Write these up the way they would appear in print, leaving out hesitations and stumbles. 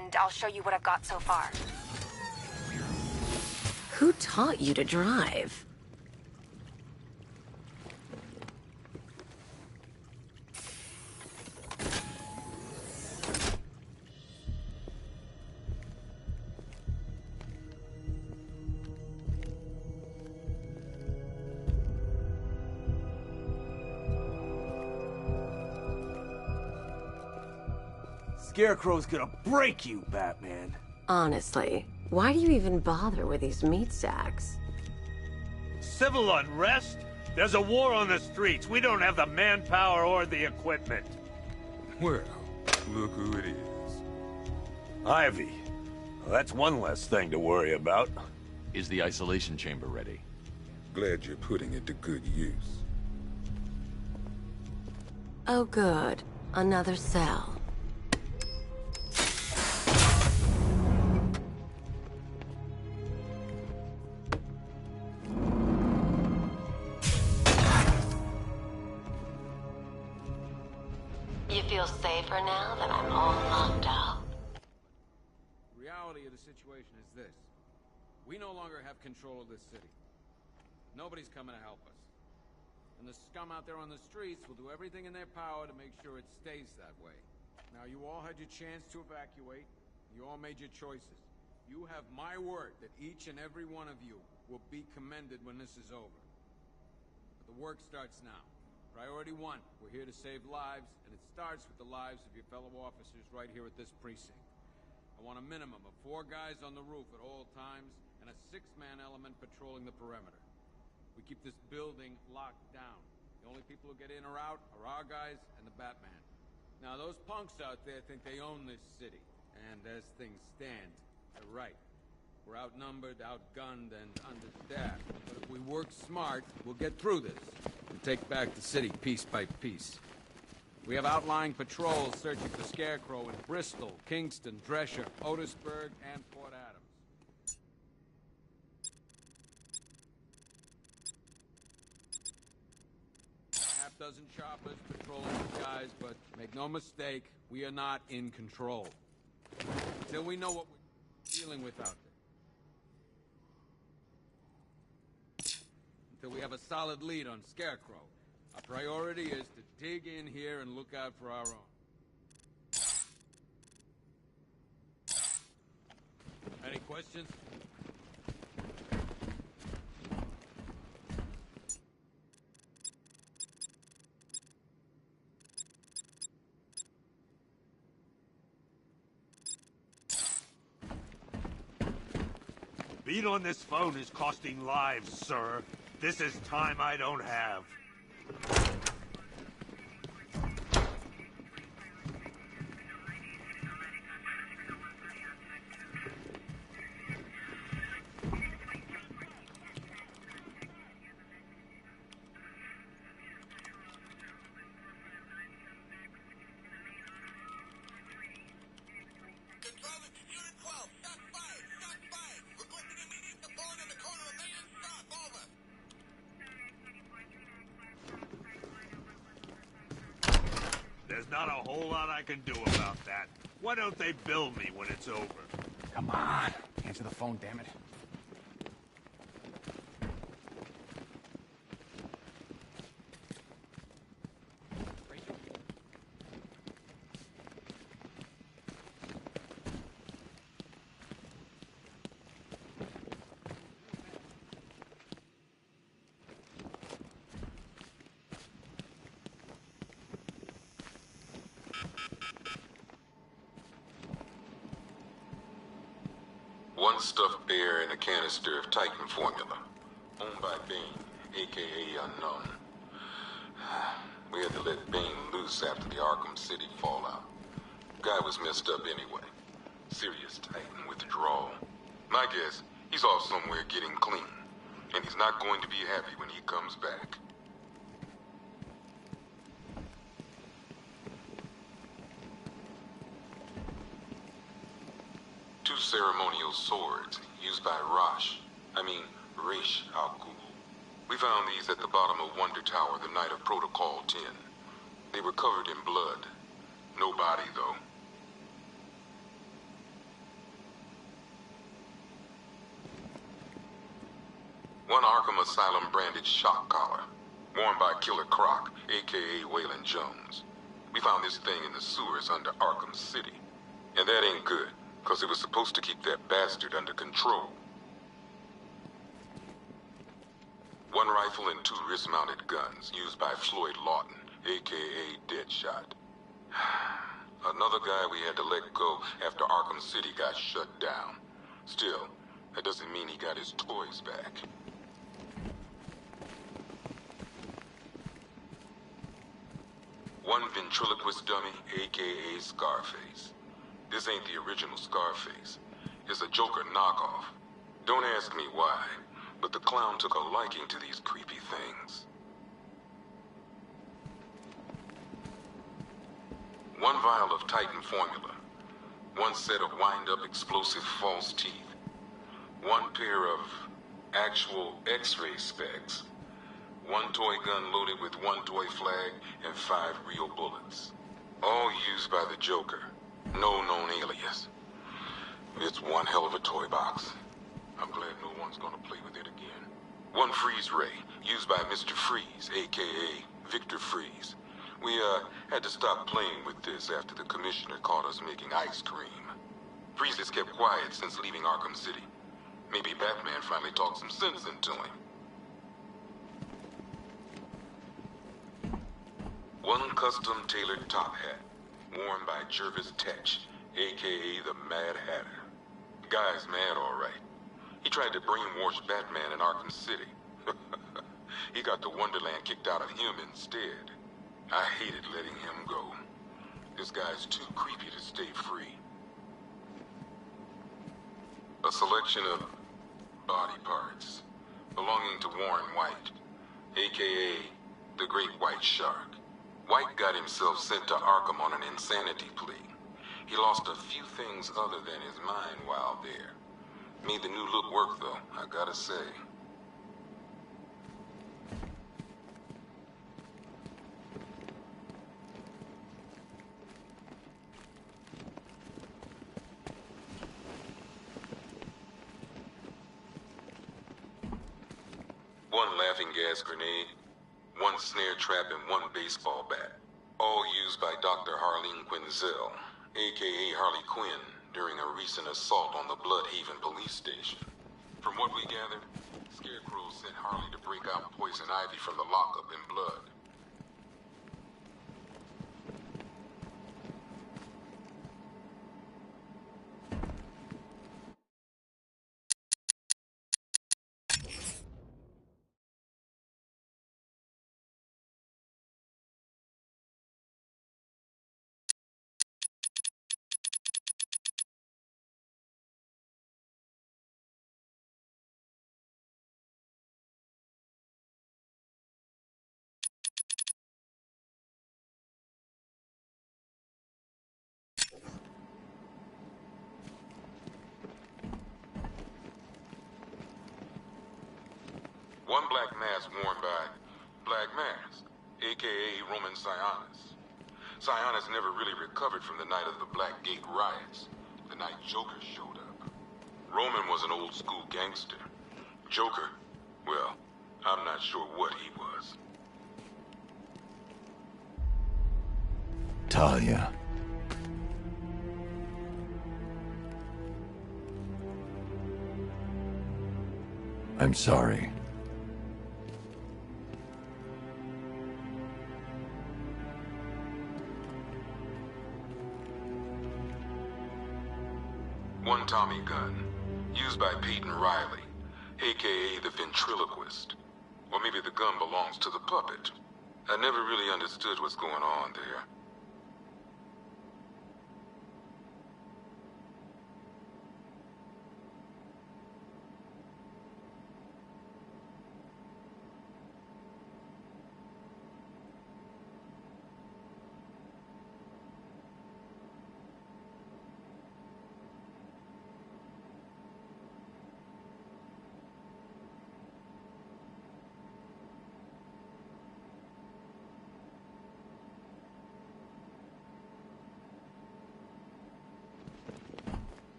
and I'll show you what I've got so far. Who taught you to drive? Scarecrow's gonna break you, Batman. Honestly, why do you even bother with these meat sacks? Civil unrest? There's a war on the streets. We don't have the manpower or the equipment. Well, look who it is. Ivy. Well, that's one less thing to worry about. Is the isolation chamber ready? Glad you're putting it to good use. Oh good. Another cell. You feel safer now that I'm all locked out? The reality of the situation is this. We no longer have control of this city. Nobody's coming to help us. And the scum out there on the streets will do everything in their power to make sure it stays that way. Now, you all had your chance to evacuate. You all made your choices. You have my word that each and every one of you will be commended when this is over. But the work starts now. Priority 1, we're here to save lives, and it starts with the lives of your fellow officers right here at this precinct. I want a minimum of 4 guys on the roof at all times, and a 6-man element patrolling the perimeter. We keep this building locked down. The only people who get in or out are our guys and the Batman. Now, those punks out there think they own this city, and as things stand, they're right. We're outnumbered, outgunned, and understaffed. But if we work smart, we'll get through this and take back the city piece by piece. We have outlying patrols searching for Scarecrow in Bristol, Kingston, Drescher, Otisburg, and Port Adams. Half-dozen choppers patrolling the skies, but make no mistake, we are not in control. Until we know what we're dealing with out there. Until we have a solid lead on Scarecrow. Our priority is to dig in here and look out for our own. Any questions? Being on this phone is costing lives, sir. This is time I don't have. There's not a whole lot I can do about that. Why don't they bill me when it's over? Come on. Answer the phone, damn it. One stuffed bear and a canister of Titan formula. Owned by Bane, a.k.a. Unknown. We had to let Bane loose after the Arkham City fallout. Guy was messed up anyway. Serious Titan withdrawal. My guess, he's off somewhere getting clean. And he's not going to be happy when he comes back. Two ceremonial swords used by Ra's al Ghul. We found these at the bottom of Wonder Tower the night of Protocol 10. They were covered in blood. No body, though. One Arkham Asylum branded shock collar, worn by Killer Croc, aka Waylon Jones. We found this thing in the sewers under Arkham City. And that ain't good, because it was supposed to keep that bastard under control. One rifle and 2 wrist-mounted guns used by Floyd Lawton, aka Deadshot. Another guy we had to let go after Arkham City got shut down. Still, that doesn't mean he got his toys back. One ventriloquist dummy, aka Scarface. This ain't the original Scarface. It's a Joker knockoff. Don't ask me why, but the clown took a liking to these creepy things. One vial of Titan formula. One set of wind-up explosive false teeth. One pair of actual X-ray specs. One toy gun loaded with 1 toy flag and 5 real bullets. All used by the Joker. No known alias. It's one hell of a toy box. I'm glad no one's gonna play with it again. One freeze ray, used by Mr. Freeze, aka Victor Freeze. We, had to stop playing with this after the commissioner caught us making ice cream. Freeze has kept quiet since leaving Arkham City. Maybe Batman finally talked some sense into him. One custom-tailored top hat, worn by Jervis Tetch, a.k.a. the Mad Hatter. Guy's mad, all right. He tried to brainwash Batman in Arkham City. He got the Wonderland kicked out of him instead. I hated letting him go. This guy's too creepy to stay free. A selection of body parts belonging to Warren White, a.k.a. the Great White Shark. White got himself sent to Arkham on an insanity plea. He lost a few things other than his mind while there. Made the new look work, though, I gotta say. One laughing gas grenade, one snare trap, and one baseball bat. All used by Dr. Harleen Quinzel, a.k.a. Harley Quinn, during a recent assault on the Bloodhaven police station. From what we gathered, Scarecrow sent Harley to break out Poison Ivy from the lockup in Blood. One black mask worn by Black Mask, a.k.a. Roman Sionis. Sionis never really recovered from the night of the Black Gate riots, the night Joker showed up. Roman was an old-school gangster. Joker, well, I'm not sure what he was. Talia. I'm sorry. One Tommy gun, used by Peyton Riley, a.k.a. the ventriloquist. Or maybe the gun belongs to the puppet. I never really understood what's going on there.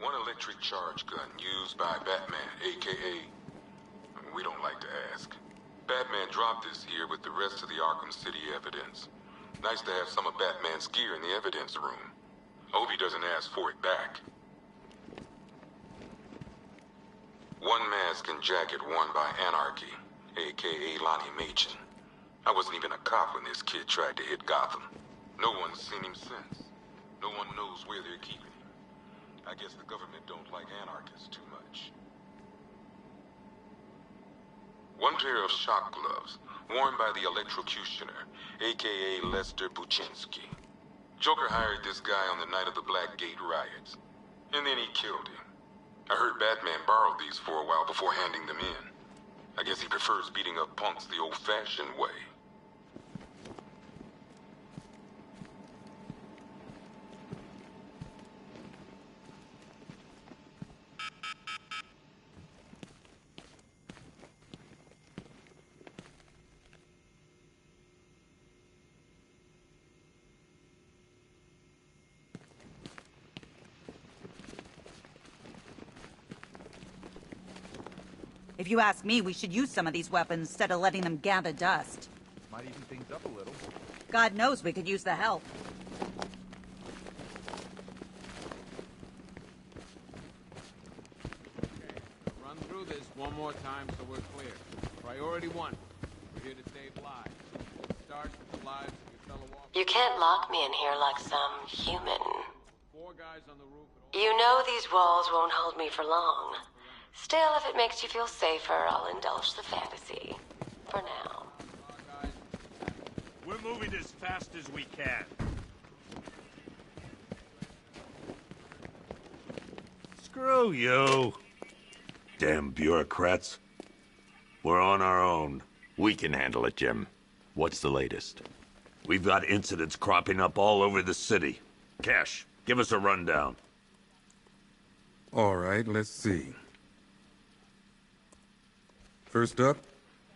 One electric charge gun used by Batman, a.k.a. and we don't like to ask. Batman dropped this here with the rest of the Arkham City evidence. Nice to have some of Batman's gear in the evidence room. Hope he doesn't ask for it back. One mask and jacket worn by Anarchy, aka Lonnie Machin. I wasn't even a cop when this kid tried to hit Gotham. No one's seen him since. No one knows where they're keeping him. I guess the government don't like anarchists too much. One pair of shock gloves, worn by the electrocutioner, aka Lester Buczynski. Joker hired this guy on the night of the Blackgate riots. And then he killed him. I heard Batman borrowed these for a while before handing them in. I guess he prefers beating up punks the old-fashioned way. If you ask me, we should use some of these weapons instead of letting them gather dust. Might even things up a little. God knows we could use the help. Okay, run through this one more time so we're clear. Priority 1. We're here to save lives. It starts with the lives of your fellow walkers. You can't lock me in here like some human. 4 guys on the roof. You know these walls won't hold me for long. Still, if it makes you feel safer, I'll indulge the fantasy. For now. We're moving as fast as we can. Screw you. Damn bureaucrats. We're on our own. We can handle it, Jim. What's the latest? We've got incidents cropping up all over the city. Cash, give us a rundown. All right, let's see. First up,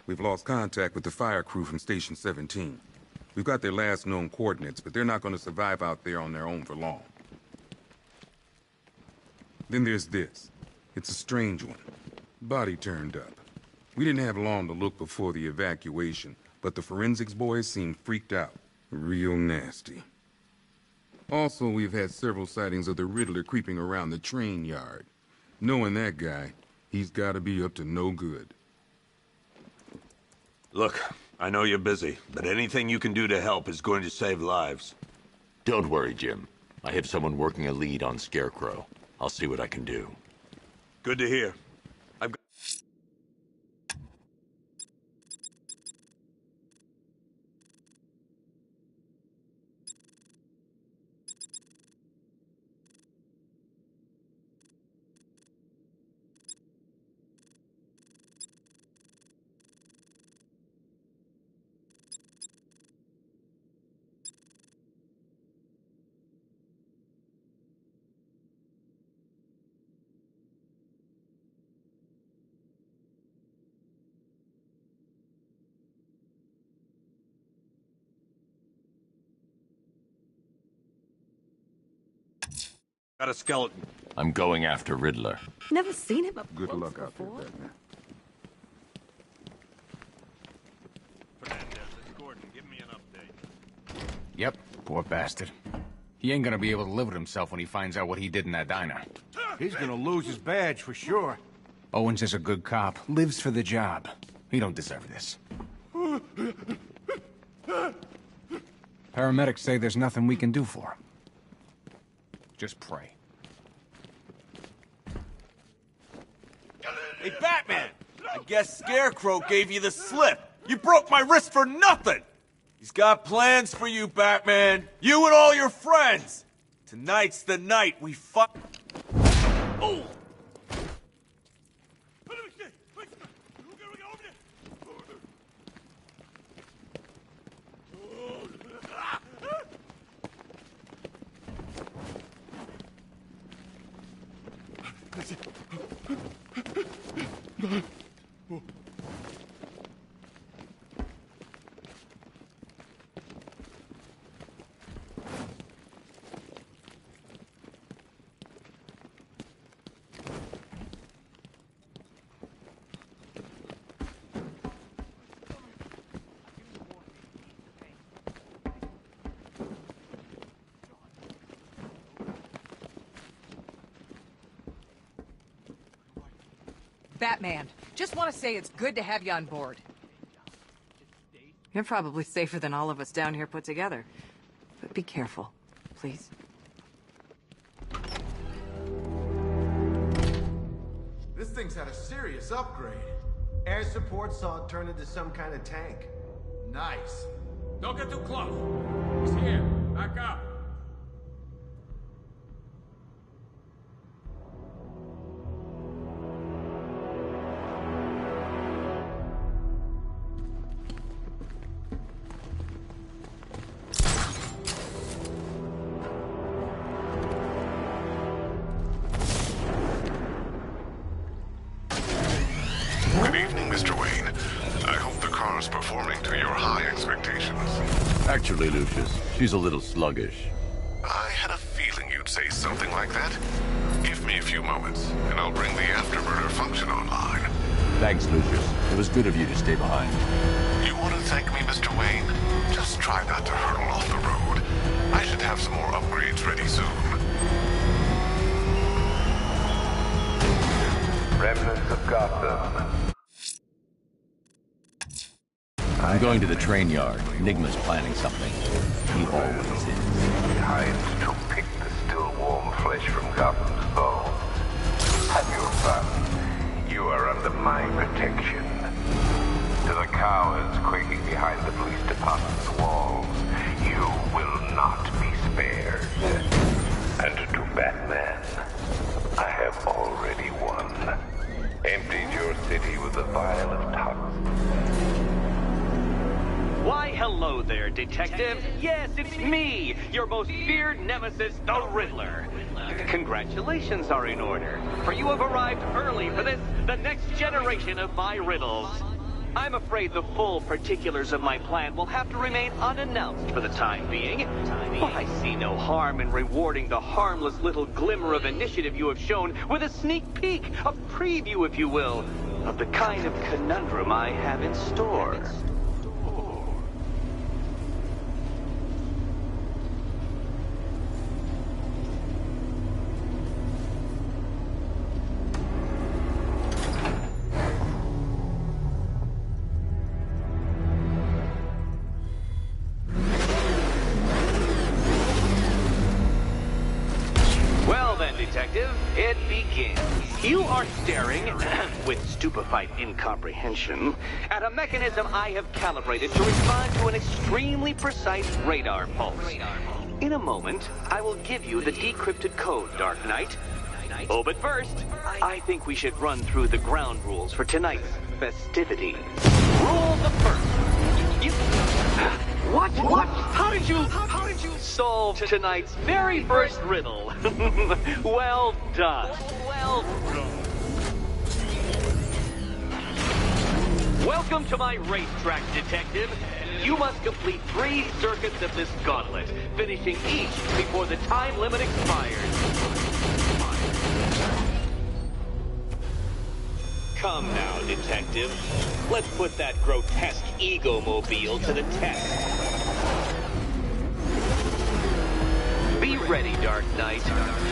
we've lost contact with the fire crew from Station 17. We've got their last known coordinates, but they're not going to survive out there on their own for long. Then there's this. It's a strange one. Body turned up. We didn't have long to look before the evacuation, but the forensics boys seemed freaked out. Real nasty. Also, we've had several sightings of the Riddler creeping around the train yard. Knowing that guy, he's got to be up to no good. Look, I know you're busy, but anything you can do to help is going to save lives. Don't worry, Jim. I have someone working a lead on Scarecrow. I'll see what I can do. Good to hear. Got a skeleton. I'm going after Riddler. Never seen him up Good close luck out there, before. Batman. Fernandez, it's Gordon. Give me an update. Yep, poor bastard. He ain't gonna be able to live with himself when he finds out what he did in that diner. He's gonna lose his badge for sure. Owens is a good cop, lives for the job. He don't deserve this. Paramedics say there's nothing we can do for him. Just pray. Hey, Batman! I guess Scarecrow gave you the slip. You broke my wrist for nothing! He's got plans for you, Batman. You and all your friends. Tonight's the night we fuck. Oh! Batman, just want to say it's good to have you on board. You're probably safer than all of us down here put together. But be careful, please. This thing's had a serious upgrade. Air support saw it turn into some kind of tank. Nice. Don't get too close. He's here. Back up. Good evening, Mr. Wayne. I hope the car's performing to your high expectations. Actually, Lucius, she's a little sluggish. I had a feeling you'd say something like that. Give me a few moments, and I'll bring the afterburner function online. Thanks, Lucius. It was good of you to stay behind. You want to thank me, Mr. Wayne? Just try not to hurtle off the road. I should have some more upgrades ready soon. Remnants of Gotham. I'm going to the train yard. Enigma's planning something. He always is. Behind to pick the still warm flesh from Gotham's bones. Have your fun. You are under my protection. To the cowards quaking behind the police department's walls, you will not be spared. And to Batman, I have already won. Emptied your city with a vial of toxins. Why, hello there, Detective. Yes, it's me, your most feared nemesis, the Riddler. Congratulations are in order, for you have arrived early for this, the next generation of my riddles. I'm afraid the full particulars of my plan will have to remain unannounced for the time being. But I see no harm in rewarding the harmless little glimmer of initiative you have shown with a sneak peek, a preview, if you will, of the kind of conundrum I have in store. Detective, it begins. You are staring, with stupefied incomprehension, at a mechanism I have calibrated to respond to an extremely precise radar pulse. In a moment, I will give you the decrypted code, Dark Knight. Oh, but first, I think we should run through the ground rules for tonight's festivities. Rule the first. What? How did you solve tonight's very first riddle? Well done. Welcome to my racetrack, Detective. You must complete 3 circuits of this gauntlet, finishing each before the time limit expires. Come now, Detective. Let's put that grotesque ego-mobile to the test. Be ready, Dark Knight.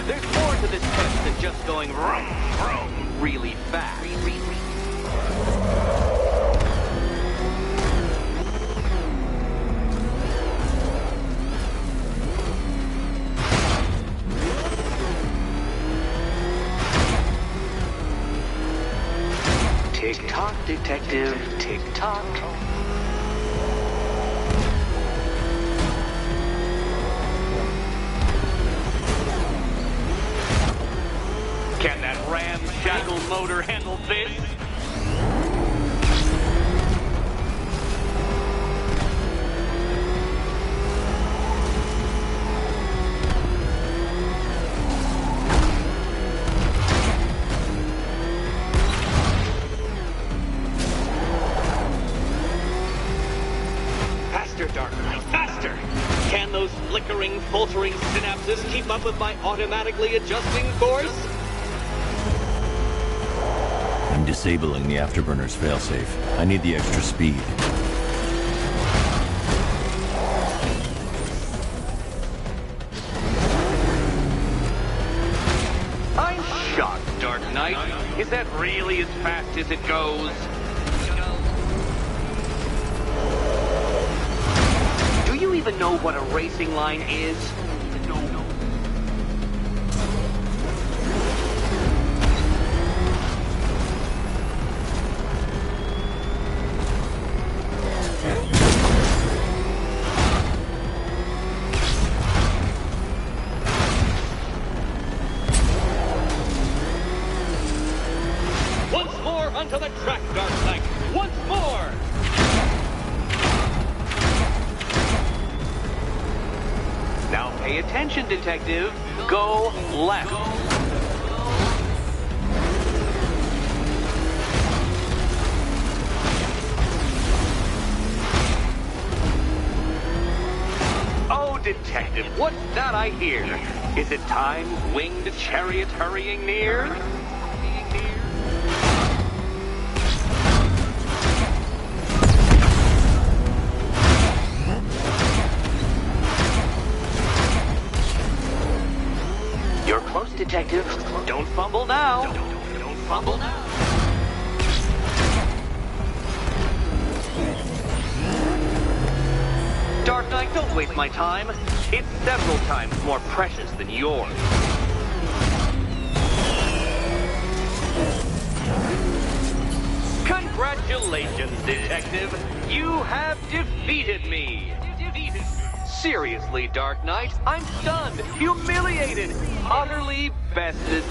There's more to this test than just going vroom, vroom, really fast. Tick-tock, Detective, tick-tock. Can that ramshackle motor handle this? Faster, Dark Knight, faster! Can those flickering, faltering synapses keep up with my automatically adjusting course? I'm disabling the afterburner's failsafe. I need the extra speed. I'm shocked, Dark Knight. Is that really as fast as it goes? Do you even know what a racing line is? Onto the track, Dark Knight! Once more! Now pay attention, Detective. Go left. Oh, Detective, what's that I hear? Is it time's winged chariot hurrying near? You're close, Detective. Don't fumble now. Don't fumble now. Dark Knight, don't waste my time. It's several times more precious than yours. Congratulations, Detective. You have defeated me. Seriously, Dark Knight, I'm stunned, humiliated, utterly bested.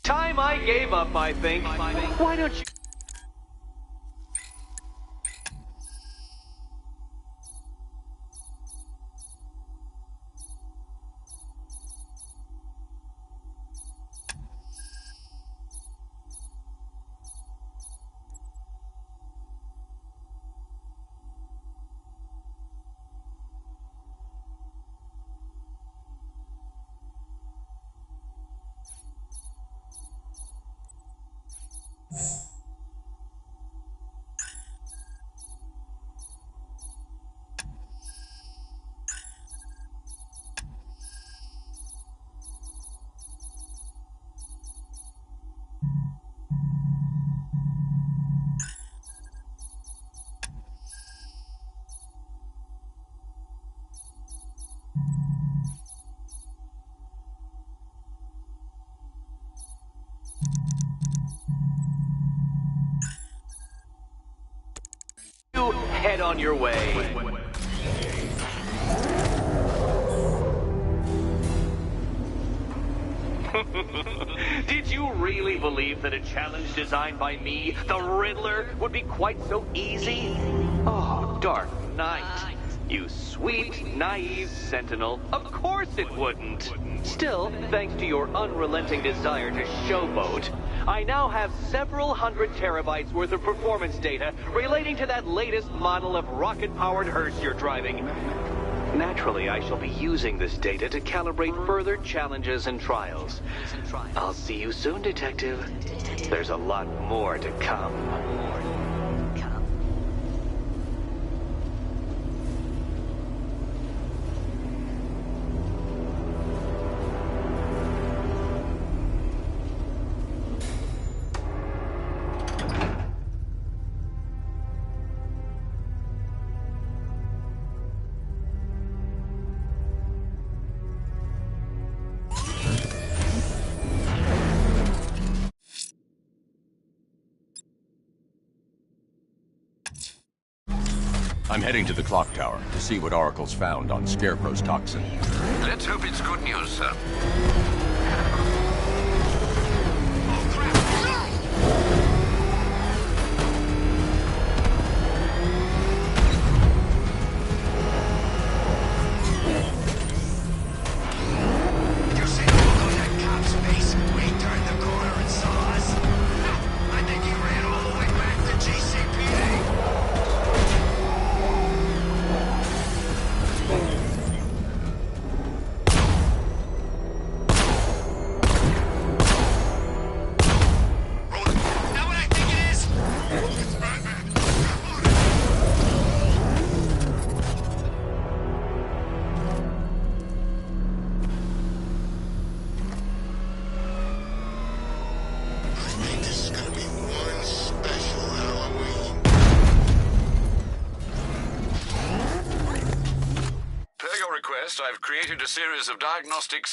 Time I gave up, I think. Why don't you... Head on your way. Did you really believe that a challenge designed by me, the Riddler, would be quite so easy? Oh, Dark Knight. You sweet, naive sentinel. Of course it wouldn't. Still, thanks to your unrelenting desire to showboat, I now have several hundred terabytes worth of performance data relating to that latest model of rocket-powered hearse you're driving. Naturally, I shall be using this data to calibrate further challenges and trials. I'll see you soon, Detective. There's a lot more to come. I'm heading to the clock tower to see what Oracle's found on Scarecrow's toxin. Let's hope it's good news, sir. Per your request, I've created a series of diagnostic